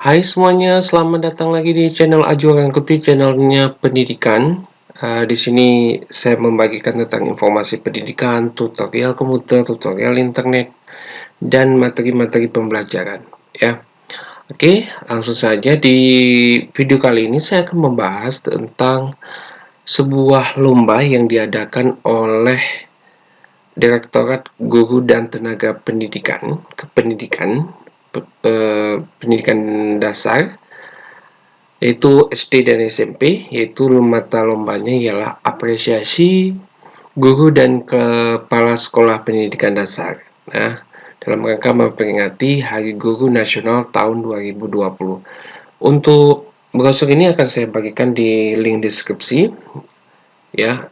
Hai semuanya, selamat datang lagi di channel Ajuang Ikuti, channelnya pendidikan. Di sini saya membagikan tentang informasi pendidikan, tutorial komputer, tutorial internet, dan materi-materi pembelajaran. Ya, oke, langsung saja di video kali ini saya akan membahas tentang sebuah lomba yang diadakan oleh Direktorat Guru dan Tenaga Pendidikan, Pendidikan Dasar, yaitu SD dan SMP, yaitu mata lombanya ialah apresiasi guru dan kepala sekolah pendidikan dasar. Nah, dalam rangka memperingati Hari Guru Nasional tahun 2020. Untuk brosur ini akan saya bagikan di link deskripsi. Ya,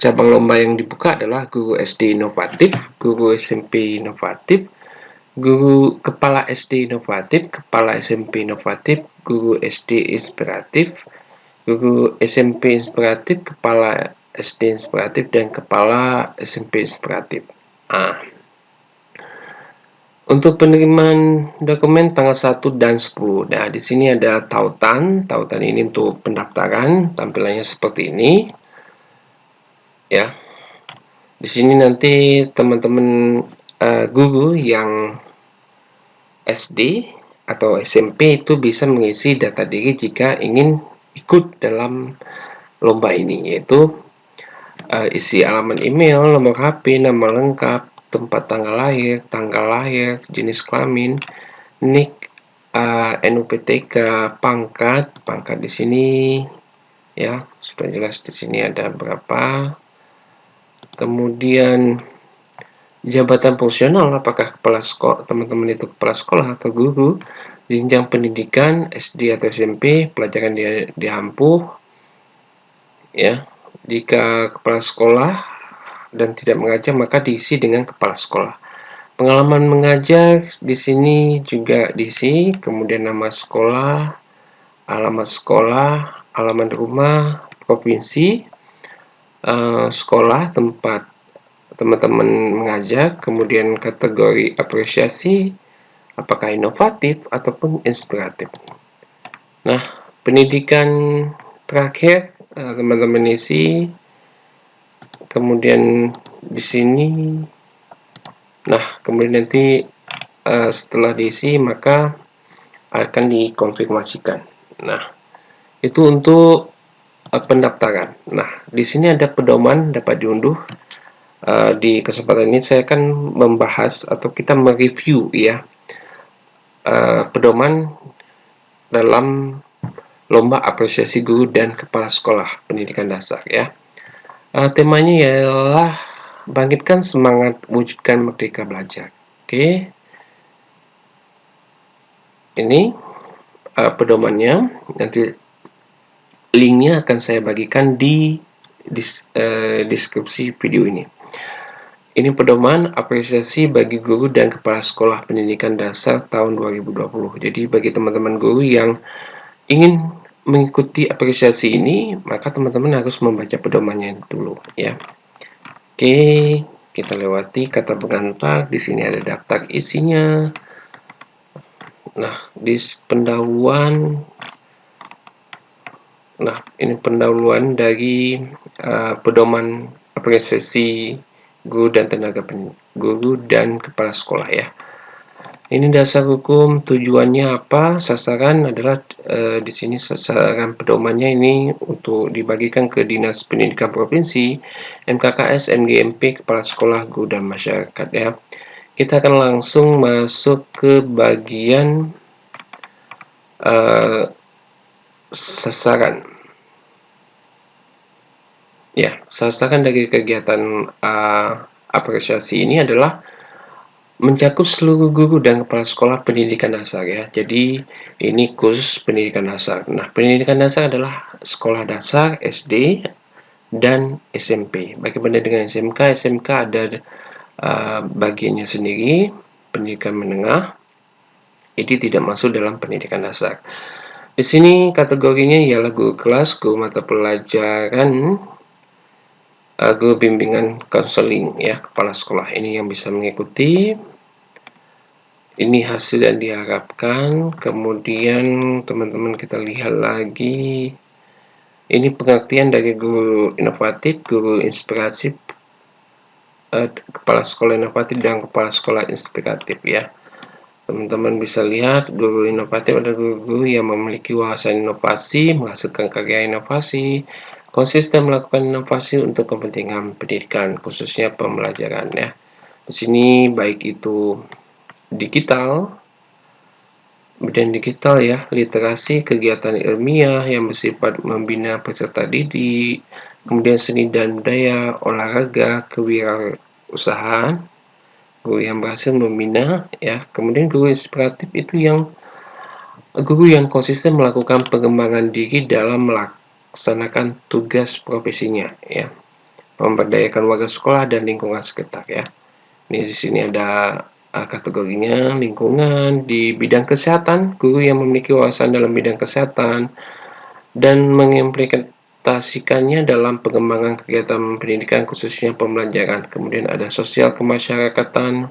cabang lomba yang dibuka adalah guru SD inovatif, guru SMP inovatif, guru kepala SD inovatif, kepala SMP inovatif, guru SD inspiratif, guru SMP inspiratif, kepala SD inspiratif, dan kepala SMP inspiratif. Nah, untuk penerimaan dokumen tanggal 1 dan 10. Nah, di sini ada tautan. Tautan ini untuk pendaftaran, tampilannya seperti ini. Ya. Di sini nanti teman-teman guru yang SD atau SMP itu bisa mengisi data diri jika ingin ikut dalam lomba ini, yaitu isi alamat email, nomor HP, nama lengkap, tempat tanggal lahir, jenis kelamin, nik, NUPTK, pangkat di sini ya sudah jelas. Di sini ada berapa, kemudian jabatan fungsional, apakah kepala sekolah, teman-teman itu kepala sekolah atau guru, jenjang pendidikan SD atau SMP, pelajaran diampuh, ya. Jika kepala sekolah dan tidak mengajar maka diisi dengan kepala sekolah. Pengalaman mengajar di sini juga diisi, kemudian nama sekolah, alamat sekolah, alamat rumah, provinsi, sekolah tempat teman-teman mengajar, kemudian kategori apresiasi, apakah inovatif ataupun inspiratif. Nah, pendidikan terakhir teman-teman isi, kemudian di sini. Nah, kemudian nanti setelah diisi maka akan dikonfirmasikan. Nah, itu untuk pendaftaran. Nah, di sini ada pedoman dapat diunduh. Di kesempatan ini saya akan membahas atau kita mereview ya pedoman dalam lomba apresiasi guru dan kepala sekolah pendidikan dasar ya. Temanya ialah bangkitkan semangat wujudkan merdeka belajar. Oke. Ini pedomannya, nanti linknya akan saya bagikan di deskripsi video ini. Ini pedoman apresiasi bagi guru dan kepala sekolah pendidikan dasar tahun 2020. Jadi bagi teman-teman guru yang ingin mengikuti apresiasi ini, maka teman-teman harus membaca pedomannya dulu ya. Oke, kita lewati kata pengantar. Di sini ada daftar isinya. Nah, di pendahuluan. Nah, ini pendahuluan dari pedoman apresiasi guru dan kepala sekolah ya. Ini dasar hukum, tujuannya apa? Sasaran adalah di sini sasaran pedomannya ini untuk dibagikan ke Dinas Pendidikan Provinsi, MKKS, MGMP, kepala sekolah, guru dan masyarakat ya. Kita akan langsung masuk ke bagian sasaran. Ya, sasaran dari kegiatan apresiasi ini adalah mencakup seluruh guru dan kepala sekolah pendidikan dasar ya. Jadi ini khusus pendidikan dasar. Nah, pendidikan dasar adalah sekolah dasar SD dan SMP. Bagaimana dengan SMK? SMK ada bagiannya sendiri, pendidikan menengah. Ini tidak masuk dalam pendidikan dasar. Di sini kategorinya ialah guru kelas, guru mata pelajaran, guru bimbingan konseling ya, kepala sekolah ini yang bisa mengikuti. Ini hasil yang diharapkan. Kemudian teman-teman kita lihat lagi. Ini pengertian dari guru inovatif, guru inspiratif, kepala sekolah inovatif, dan kepala sekolah inspiratif ya. Teman-teman bisa lihat guru inovatif adalah guru-guru yang memiliki wawasan inovasi, menghasilkan karya inovasi, konsisten melakukan inovasi untuk kepentingan pendidikan, khususnya pembelajaran ya. Di sini baik itu digital, ya, literasi, kegiatan ilmiah yang bersifat membina peserta didik, kemudian seni dan budaya, olahraga, kewirausahaan, guru yang berhasil membina ya. Kemudian guru inspiratif itu guru yang konsisten melakukan pengembangan diri dalam melaksanakan tugas profesinya ya, memberdayakan warga sekolah dan lingkungan sekitar ya. Ini di sini ada kategorinya. Lingkungan di bidang kesehatan, guru yang memiliki wawasan dalam bidang kesehatan dan mengimplementasikannya dalam pengembangan kegiatan pendidikan khususnya pembelajaran. Kemudian ada sosial kemasyarakatan,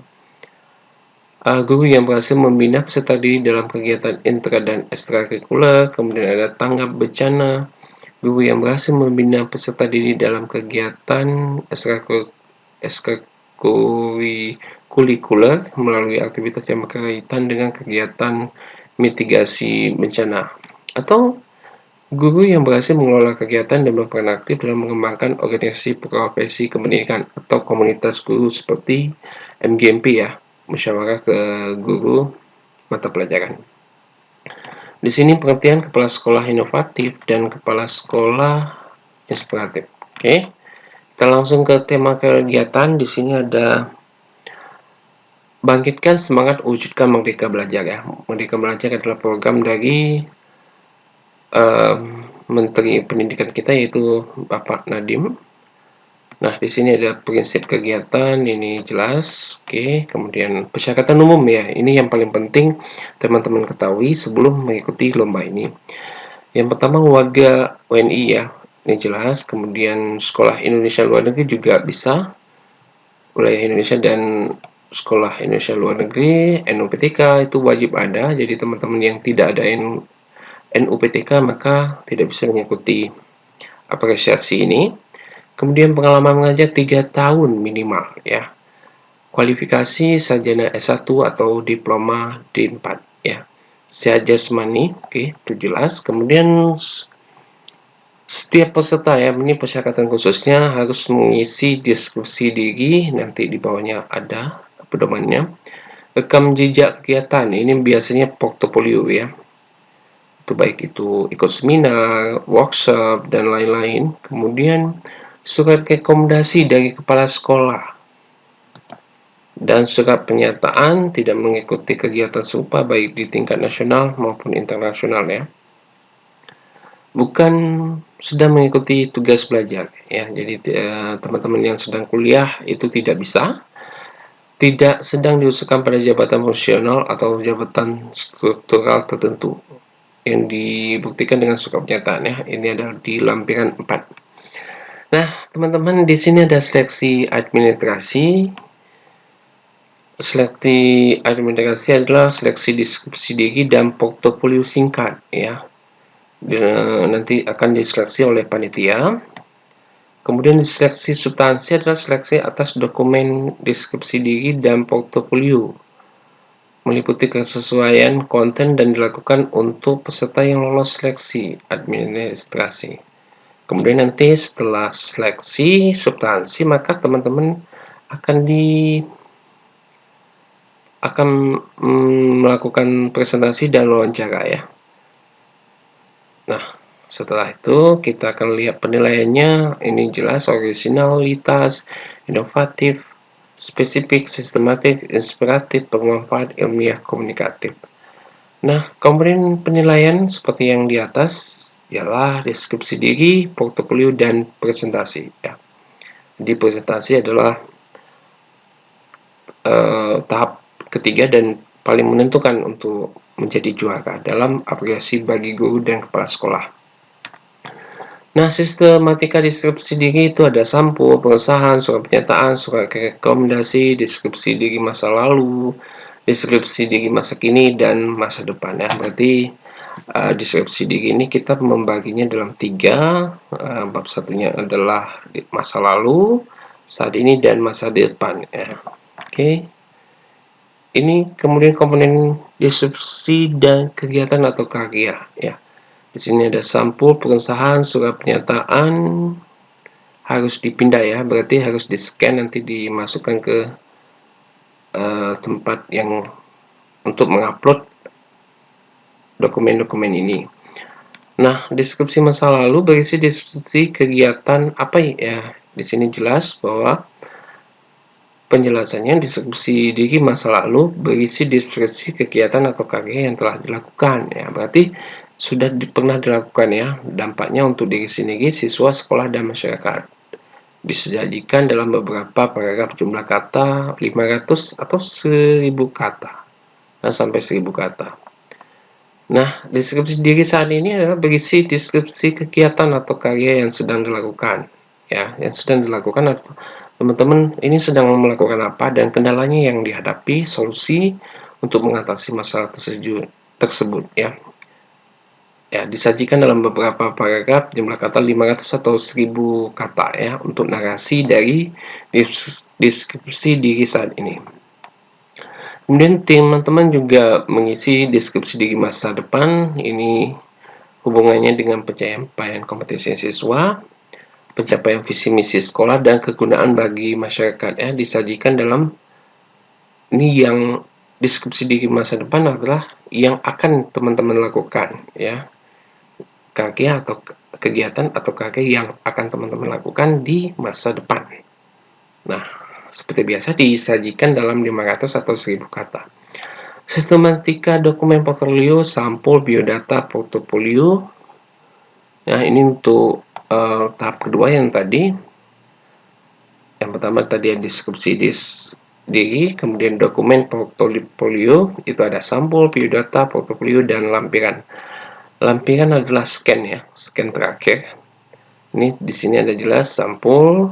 guru yang berhasil membina peserta didik dalam kegiatan intra dan ekstrakurikuler. Kemudian ada tanggap bencana, guru yang berhasil membina peserta didik dalam kegiatan ekstrakurikuler melalui aktivitas yang berkaitan dengan kegiatan mitigasi bencana. Atau guru yang berhasil mengelola kegiatan dan berperan aktif dalam mengembangkan organisasi profesi pendidikan atau komunitas guru seperti MGMP ya, musyawarah ke guru mata pelajaran. Di sini pengertian kepala sekolah inovatif dan kepala sekolah inspiratif. Oke. Kita langsung ke tema kegiatan. Di sini ada bangkitkan semangat wujudkan Merdeka Belajar ya. Merdeka Belajar adalah program dari Menteri Pendidikan kita, yaitu Bapak Nadiem. Nah, di sini ada prinsip kegiatan, ini jelas. Oke, kemudian persyaratan umum ya. Ini yang paling penting teman-teman ketahui sebelum mengikuti lomba ini. Yang pertama warga WNI ya. Ini jelas. Kemudian sekolah Indonesia luar negeri juga bisa. Wilayah Indonesia dan sekolah Indonesia luar negeri, NUPTK itu wajib ada. Jadi teman-teman yang tidak ada NUPTK maka tidak bisa mengikuti apresiasi ini. Kemudian pengalaman mengajar 3 tahun minimal ya. Kualifikasi sarjana S1 atau diploma D4 ya. Sehat jasmani, oke, itu jelas. Kemudian setiap peserta ya, ini persyaratan khususnya harus mengisi deskripsi diri, nanti di bawahnya ada pedomannya. Rekam jejak kegiatan, ini biasanya portofolio ya. Itu baik itu ikut seminar, workshop, dan lain-lain. Kemudian surat rekomendasi dari kepala sekolah dan surat pernyataan tidak mengikuti kegiatan serupa baik di tingkat nasional maupun internasional ya. Bukan sedang mengikuti tugas belajar ya. Jadi teman-teman yang sedang kuliah itu tidak bisa. Tidak sedang diusulkan pada jabatan fungsional atau jabatan struktural tertentu yang dibuktikan dengan surat pernyataan ya. Ini adalah di lampiran 4. Nah, teman-teman, di sini ada seleksi administrasi. Seleksi administrasi adalah seleksi deskripsi diri dan portofolio singkat ya. Nanti akan diseleksi oleh panitia. Kemudian diseleksi substansi adalah seleksi atas dokumen deskripsi diri dan portofolio, meliputi kesesuaian konten dan dilakukan untuk peserta yang lolos seleksi administrasi. Kemudian nanti setelah seleksi substansi maka teman-teman akan melakukan presentasi dan wawancara ya. Nah, setelah itu kita akan lihat penilaiannya. Ini jelas originalitas, inovatif, spesifik, sistematik, inspiratif, bermanfaat, ilmiah, komunikatif. Nah, kemudian penilaian seperti yang di atas ialah deskripsi diri, portofolio, dan presentasi ya. Jadi presentasi adalah tahap ketiga dan paling menentukan untuk menjadi juara dalam apresiasi bagi guru dan kepala sekolah. Nah, sistematika deskripsi diri itu ada sampul, pengesahan, surat pernyataan, surat rekomendasi, deskripsi diri masa lalu, deskripsi diri masa kini dan masa depan ya. Berarti deskripsi diri ini kita membaginya dalam 3. Bab satunya adalah masa lalu, saat ini, dan masa depan ya. Oke. Ini kemudian komponen deskripsi dan kegiatan atau karya ya. Di sini ada sampul, pengesahan, surat pernyataan, harus dipindah ya, berarti harus di-scan nanti dimasukkan ke tempat yang untuk mengupload dokumen-dokumen ini. Nah, deskripsi masa lalu berisi deskripsi kegiatan apa ya? Di sini jelas bahwa penjelasannya deskripsi diri masa lalu berisi deskripsi kegiatan atau karya yang telah dilakukan ya. Berarti sudah pernah dilakukan ya. Dampaknya untuk diri sendiri, siswa, sekolah, dan masyarakat. Disajikan dalam beberapa paragraf jumlah kata 500 atau 1000 kata. Nah, sampai 1000 kata. Nah, deskripsi diri saat ini adalah berisi deskripsi kegiatan atau karya yang sedang dilakukan. Ya, yang sedang dilakukan atau teman-teman ini sedang melakukan apa dan kendalanya yang dihadapi, solusi untuk mengatasi masalah tersebut ya. Ya, disajikan dalam beberapa paragraf jumlah kata 500 atau 1000 kata ya untuk narasi dari deskripsi diri saat ini. Kemudian teman-teman juga mengisi deskripsi diri masa depan. Ini hubungannya dengan pencapaian kompetensi siswa, pencapaian visi misi sekolah, dan kegunaan bagi masyarakat ya. Disajikan dalam ini yang deskripsi diri masa depan adalah yang akan teman-teman lakukan ya. Karya atau kegiatan atau karya yang akan teman-teman lakukan di masa depan. Nah, seperti biasa disajikan dalam 500 atau 1000 kata. Sistematika dokumen portfolio, sampul, biodata, portofolio. Nah, ini untuk tahap kedua yang tadi. Yang pertama tadi ada deskripsi diri, kemudian dokumen portofolio, itu ada sampul, biodata, portofolio, dan lampiran. Lampiran adalah scan ya, scan terakhir. Ini di sini ada jelas sampul.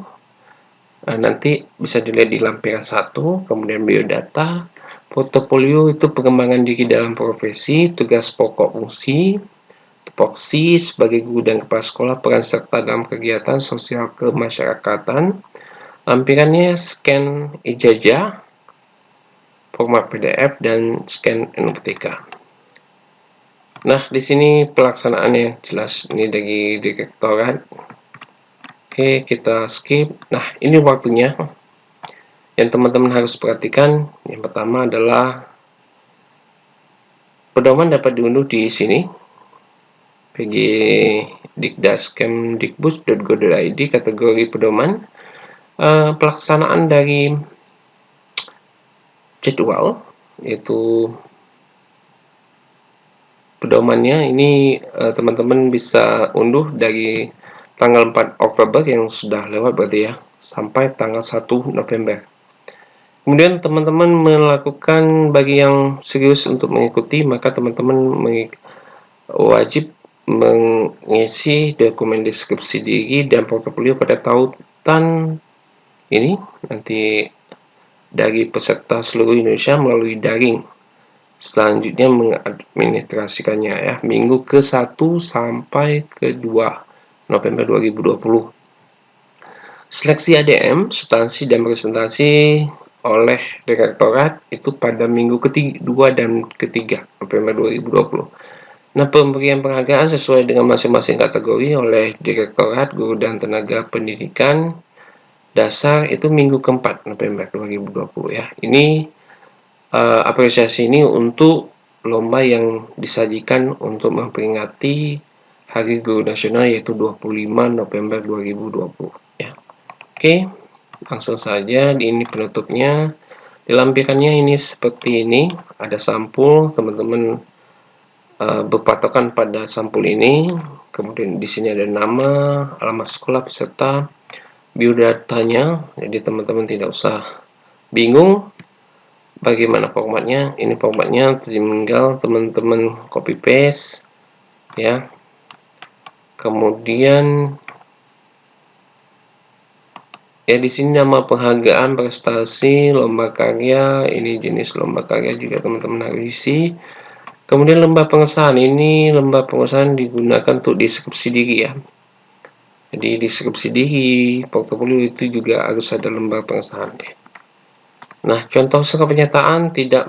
Nanti bisa dilihat di lampiran 1, kemudian biodata. Portofolio itu pengembangan diri dalam profesi, tugas pokok fungsi, tupoksi sebagai guru dan kepala sekolah, peran serta dalam kegiatan sosial kemasyarakatan. Lampirannya scan ijazah, format PDF, dan scan NUPTK. Nah, di sini pelaksanaannya jelas ini dari direktorat. Oke, kita skip. Nah, ini waktunya. Yang teman-teman harus perhatikan, yang pertama adalah pedoman dapat diunduh di sini, pg.dikdas.kemdikbud.go.id, kategori pedoman. Pelaksanaan dari jadwal, yaitu pedomannya ini teman-teman bisa unduh dari tanggal 4 Oktober yang sudah lewat berarti ya, sampai tanggal 1 November. Kemudian teman-teman melakukan bagi yang serius untuk mengikuti, maka teman-teman wajib mengisi dokumen deskripsi diri dan portofolio pada tautan ini nanti dari peserta seluruh Indonesia melalui daring. Selanjutnya mengadministrasikannya ya, minggu ke-1 sampai ke-2 November 2020. Seleksi ADM, substansi dan presentasi oleh direktorat itu pada minggu ke-2 dan ke-3 November 2020. Nah, pemberian penghargaan sesuai dengan masing-masing kategori oleh direktorat guru dan tenaga pendidikan dasar itu minggu ke-4 November 2020 ya. Ini apresiasi ini untuk lomba yang disajikan untuk memperingati Hari Guru Nasional yaitu 25 November 2020 ya. Oke, langsung saja ini penutupnya. Dilampirkannya ini seperti ini, ada sampul, teman-teman berpatokan pada sampul ini. Kemudian di sini ada nama, alamat sekolah peserta, biodatanya. Jadi teman-teman tidak usah bingung bagaimana formatnya. Ini formatnya tinggal teman-teman copy paste ya. Kemudian Ya, di sini nama penghargaan, prestasi, lomba karya, ini jenis lomba karya juga teman-teman harus isi. Kemudian lomba pengesahan, ini lomba pengesahan digunakan untuk deskripsi diri ya. Jadi deskripsi diri, portofolio itu juga harus ada lomba pengesahan deh. Nah, contoh surat pernyataan tidak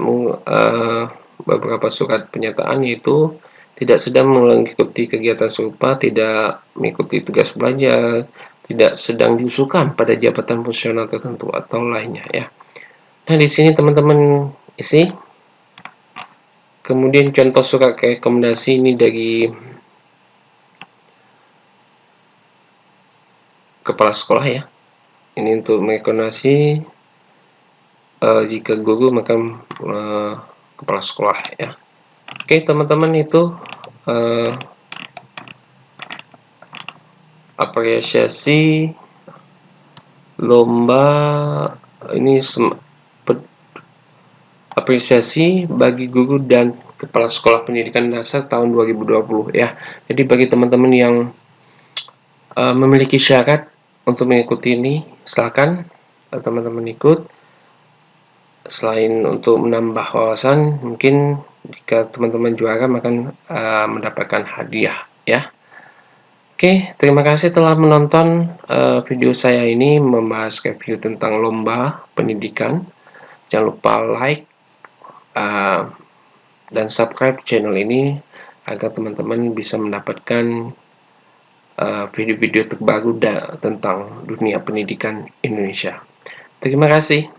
beberapa surat pernyataan yaitu tidak sedang mengikuti kegiatan serupa, tidak mengikuti tugas belajar, tidak sedang diusulkan pada jabatan fungsional tertentu atau lainnya ya. Nah, di sini teman-teman isi. Kemudian contoh surat rekomendasi ini dari kepala sekolah ya. Ini untuk merekomendasi jika guru maka kepala sekolah ya. Oke teman-teman, itu apresiasi lomba ini apresiasi bagi guru dan kepala sekolah pendidikan dasar tahun 2020 ya. Jadi bagi teman-teman yang memiliki syarat untuk mengikuti ini, silakan teman-teman ikut. Selain untuk menambah wawasan, mungkin jika teman-teman juara maka mendapatkan hadiah ya. Oke, terima kasih telah menonton video saya ini membahas review tentang lomba pendidikan. Jangan lupa like dan subscribe channel ini agar teman-teman bisa mendapatkan video-video terbaru tentang dunia pendidikan Indonesia. Terima kasih.